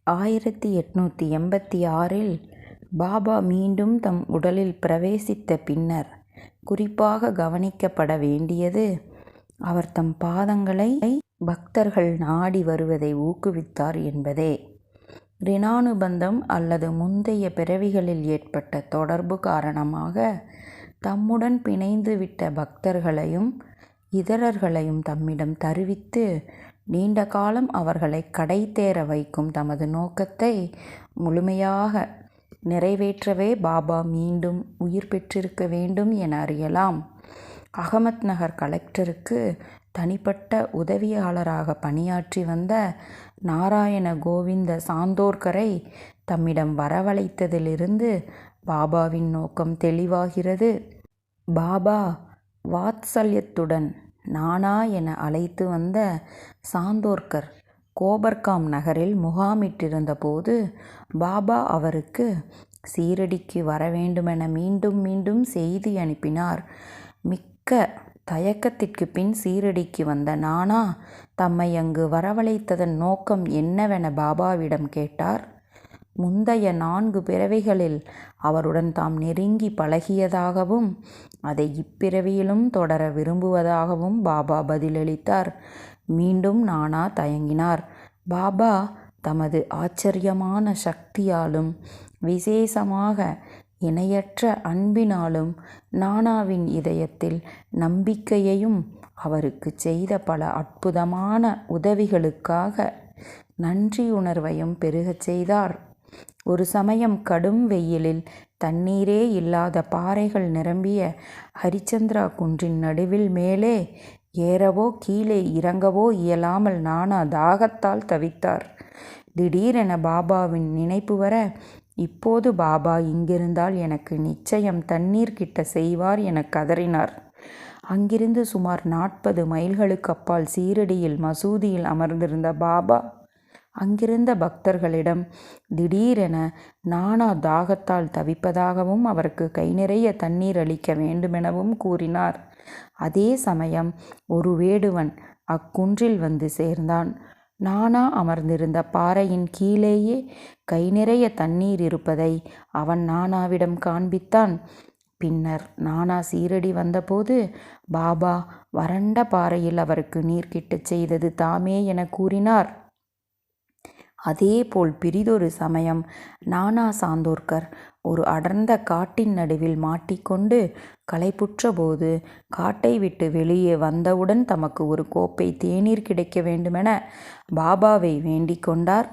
1886இல் பாபா மீண்டும் தம் உடலில் பிரவேசித்த பின்னர் குறிப்பாக கவனிக்கப்பட வேண்டியது, அவர் தம் பாதங்களை பக்தர்கள் நாடி வருவதை ஊக்குவித்தார் என்பதே. ரிணானுபந்தம் அல்லது முந்தைய பிறவிகளில் ஏற்பட்ட தொடர்பு காரணமாக தம்முடன் பிணைந்துவிட்ட பக்தர்களையும் இதரர்களையும் தம்மிடம் தருவித்து நீண்ட காலம் அவர்களை கடை தேர வைக்கும் தமது நோக்கத்தை முழுமையாக நிறைவேற்றவே பாபா மீண்டும் உயிர் பெற்றிருக்க வேண்டும் என அறியலாம். அகமத் நகர் கலெக்டருக்கு தனிப்பட்ட உதவியாளராக பணியாற்றி வந்த நாராயண கோவிந்த சாந்தோர்கரை தம்மிடம் வரவழைத்ததிலிருந்து பாபாவின் நோக்கம் தெளிவாகிறது. பாபா வாத்சல்யத்துடன் நானா என அழைத்து வந்த சாந்தோர்கர் கோபர்காம் நகரில் முகாமிட்டிருந்த போது பாபா அவருக்கு சீரடிக்கு வரவேண்டுமென மீண்டும் மீண்டும் செய்தி அனுப்பினார். மிக்க தயக்கத்திற்கு பின் சீரடிக்கு வந்த நானா தம்மை அங்கு வரவழைத்ததன் நோக்கம் என்னவென பாபாவிடம் கேட்டார். முந்தைய 4 பிறவிகளில் அவருடன் தாம் நெருங்கி பழகியதாகவும் அதை இப்பிறவியிலும் தொடர விரும்புவதாகவும் பாபா பதிலளித்தார். மீண்டும் நானா தயங்கினார். பாபா தமது ஆச்சரியமான சக்தியாலும் விசேஷமாக இணையற்ற அன்பினாலும் நானாவின் இதயத்தில் நம்பிக்கையையும் அவருக்கு செய்த பல அற்புதமான உதவிகளுக்காக நன்றியுணர்வையும் பெருகச் செய்தார். ஒரு சமயம் கடும் வெயிலில் தண்ணீரே இல்லாத பாறைகள் நிரம்பிய ஹரிச்சந்திரா குன்றின் நடுவில் மேலே ஏறவோ கீழே இறங்கவோ இயலாமல் நானா தாகத்தால் தவித்தார். திடீரென பாபாவின் நினைப்பு வர, இப்போது பாபா இங்கிருந்தால் எனக்கு நிச்சயம் தண்ணீர் கிட்ட செய்வார் என கதறினார். அங்கிருந்து சுமார் 40 மைல்களுக்கு அப்பால் சீரடியில் மசூதியில் அமர்ந்திருந்த பாபா அங்கிருந்த பக்தர்களிடம் திடீரென நானா தாகத்தால் தவிப்பதாகவும் அவருக்கு கை நிறைய தண்ணீர் அளிக்க வேண்டுமெனவும் கூறினார். அதே சமயம் ஒரு வேடுவன் அக்குன்றில் வந்து சேர்ந்தான். நானா அமர்ந்திருந்த பாறையின் கீழேயே கை நிறைய தண்ணீர் இருப்பதை அவன் நானாவிடம் காண்பித்தான். பின்னர் நானா சீரடி வந்தபோது பாபா வறண்ட பாறையில் அவருக்கு நீர் கிட்டச் செய்தது தாமே என கூறினார். அதேபோல் பிறிதொரு சமயம் நானா சாந்தோர்கர் ஒரு அடர்ந்த காட்டின் நடுவில் மாட்டிக்கொண்டு களைப்புற்ற போது காட்டை விட்டு வெளியே வந்தவுடன் தமக்கு ஒரு கோப்பை தேநீர் கிடைக்க வேண்டுமென பாபாவை வேண்டிக் கொண்டார்.